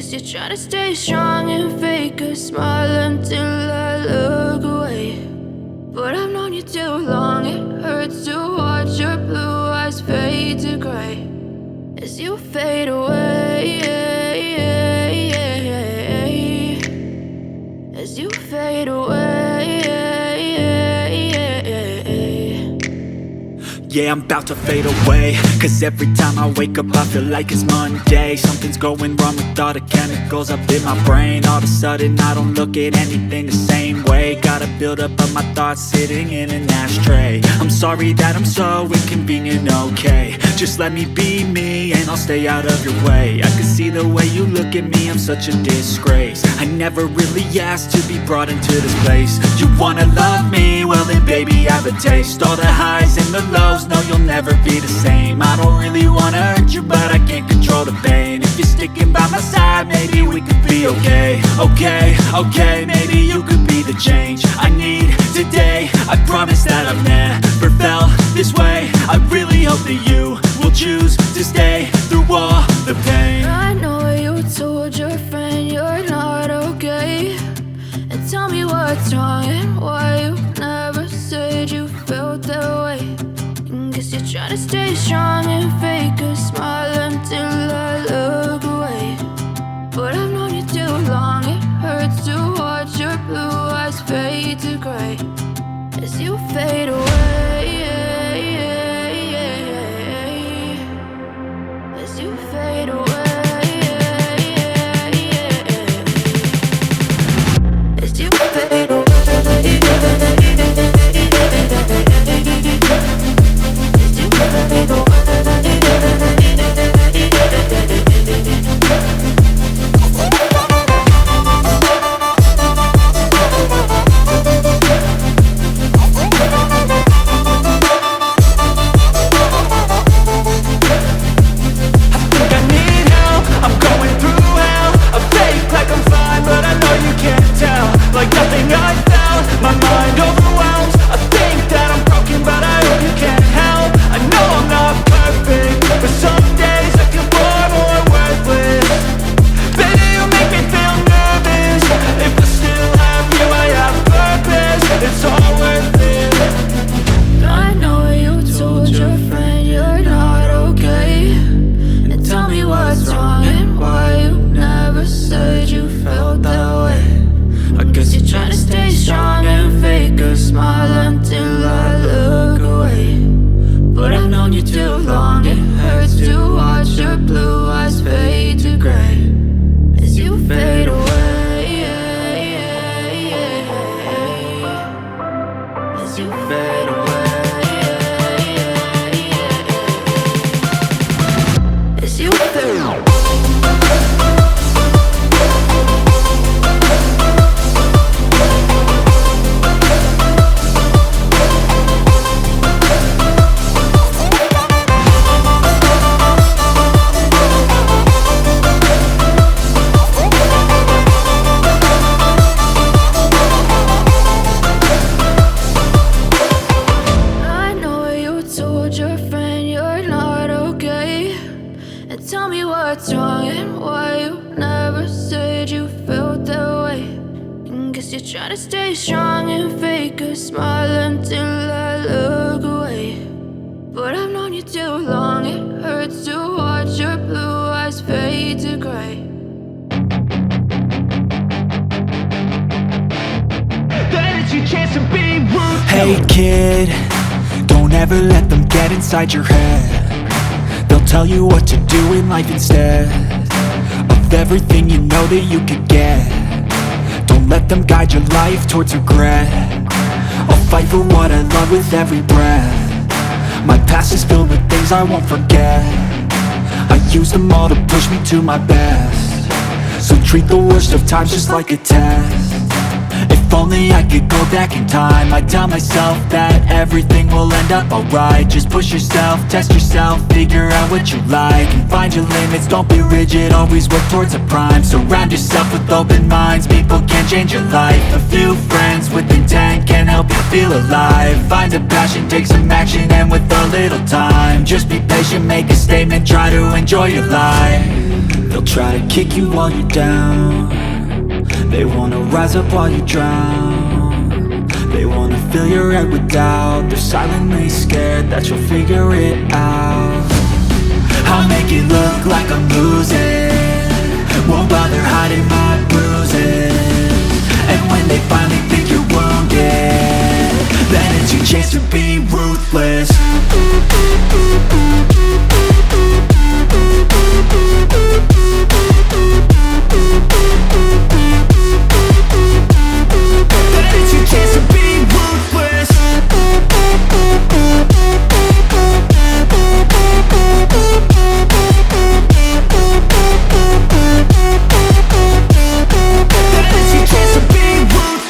Guess you're trying to stay strong and fake a smile until I look away. But I've known you too long, it hurts to watch your blue eyes fade to gray as you fade away, as you fade away. Yeah, I'm about to fade away, cause every time I wake up I feel like it's Monday. Something's going wrong with all the chemicals up in my brain. All of a sudden I don't look at anything the same way. Got a buildup of my thoughts sitting in an ashtray. I'm sorry that I'm so inconvenient, okay. Just let me be me and I'll stay out of your way. I can see the way you look at me, I'm such a disgrace. I never really asked to be brought into this place. You wanna love me? Well then baby I have a taste. All the highs and the lows, no you'll never be the same. I don't really wanna hurt you but I can't control the pain. If you're sticking by my side maybe we could be okay. Okay, maybe you could be the change I need today. I promise that I've never felt this way. I really hope that you will choose to stay through all the pain. I know you told your friend you're not okay, and tell me what's wrong and why you never said you felt that way. Guess you're trying to stay strong and fake a smile until I look away. But I've known you too long, it hurts to watch your blue eyes fade to gray as you fade away, as you fade away, as you fade away. Try to stay strong and fake a smile until I look away. But I've known you too long, it hurts to watch your blue eyes fade to gray. That is your chance to be ruthless. Hey kid, don't ever let them get inside your head. They'll tell you what to do in life instead of everything you know that you could get. Don't let them guide your life towards regret. I'll fight for what I love with every breath. My past is filled with things I won't forget. I use them all to push me to my best. So treat the worst of times just like a test. If only I could go back in time, I'd tell myself that everything will end up alright. Just push yourself, test yourself, figure out what you like, and find your limits, don't be rigid, always work towards a prime. Surround yourself with open minds, people can change your life. A few friends with intent can help you feel alive. Find a passion, take some action, and with a little time, just be patient, make a statement, try to enjoy your life. They'll try to kick you while you're down. They wanna rise up while you drown. They wanna fill your head with doubt. They're silently scared that you'll figure it out. I'll make it look like I'm losing, won't bother hiding my bruises. And when they finally think you're wounded, then it's your chance to be ruthless. Then it's your chance to be ruthless.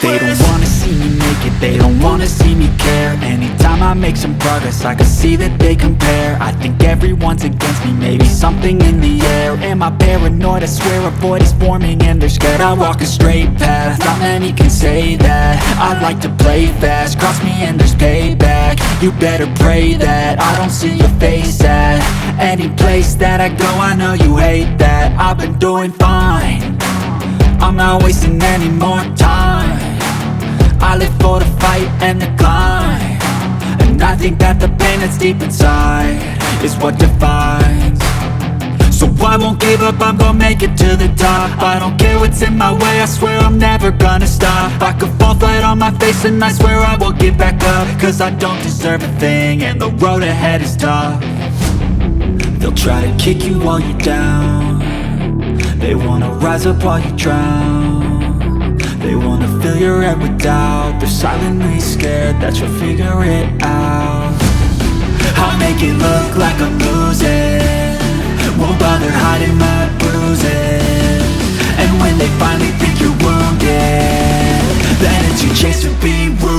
They don't wanna see me make it, they don't wanna see me care. Anytime I make some progress, I can see that they compare. I think everyone's against me, maybe something in the air. Am I paranoid? I swear a void is forming and they're scared. I walk a straight path, not many can say that. I like to play fast, cross me and there's payback. You better pray that I don't see your face at any place that I go. I know you hate that. I've been doing fine, I'm not wasting any more time. I live for the fight and the climb, and I think that the pain that's deep inside is what defines. So I won't give up, I'm gonna make it to the top. I don't care what's in my way, I swear I'm never gonna stop. I could fall flat on my face and I swear I will get back up, cause I don't deserve a thing and the road ahead is tough. They'll try to kick you while you're down. They wanna rise up while you drown. They wanna fill your head with doubt. They're silently scared that you'll figure it out. I'll make it look like I'm losing, won't bother hiding my bruises. And when they finally think you're wounded, then it's your chance to be rude.